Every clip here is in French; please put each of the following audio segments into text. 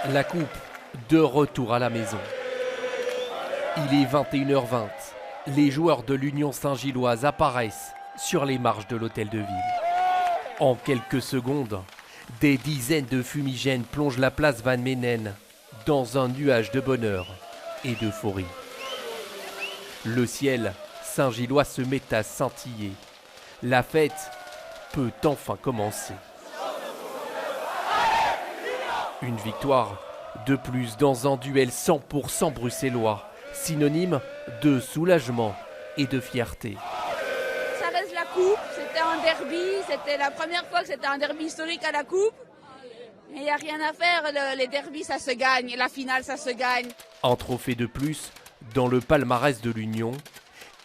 La coupe, de retour à la maison. Il est 21h20. Les joueurs de l'Union Saint-Gilloise apparaissent sur les marches de l'hôtel de ville. En quelques secondes, des dizaines de fumigènes plongent la place Van Menen dans un nuage de bonheur et d'euphorie. Le ciel saint-gillois se met à scintiller. La fête peut enfin commencer. Une victoire de plus dans un duel 100% bruxellois, synonyme de soulagement et de fierté. Ça reste la coupe, c'était un derby, c'était la première fois que c'était un derby historique à la coupe. Il n'y a rien à faire, les derbys ça se gagne, la finale ça se gagne. Un trophée de plus dans le palmarès de l'Union.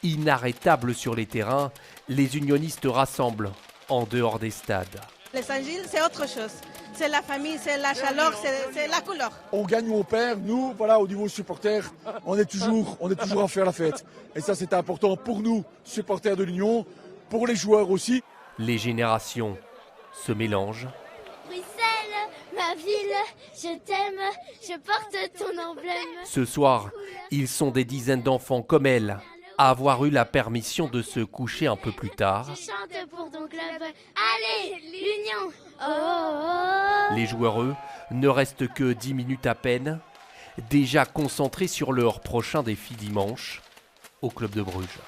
Inarrêtable sur les terrains, les unionistes rassemblent en dehors des stades. Les Saint-Gilles, c'est autre chose. C'est la famille, c'est la chaleur, c'est la couleur. On gagne ou on perd. Nous, voilà, au niveau supporters, on est toujours à faire la fête. Et ça, c'est important pour nous, supporters de l'Union, pour les joueurs aussi. Les générations se mélangent. Bruxelles, ma ville, je t'aime, je porte ton emblème. Ce soir, ils sont des dizaines d'enfants comme elle à avoir eu la permission de se coucher un peu plus tard. Je chante pour ton club. Allez, l'Union. Oh, oh, oh. Les joueurs, eux, ne restent que 10 minutes à peine, déjà concentrés sur leur prochain défi dimanche au Club de Bruges.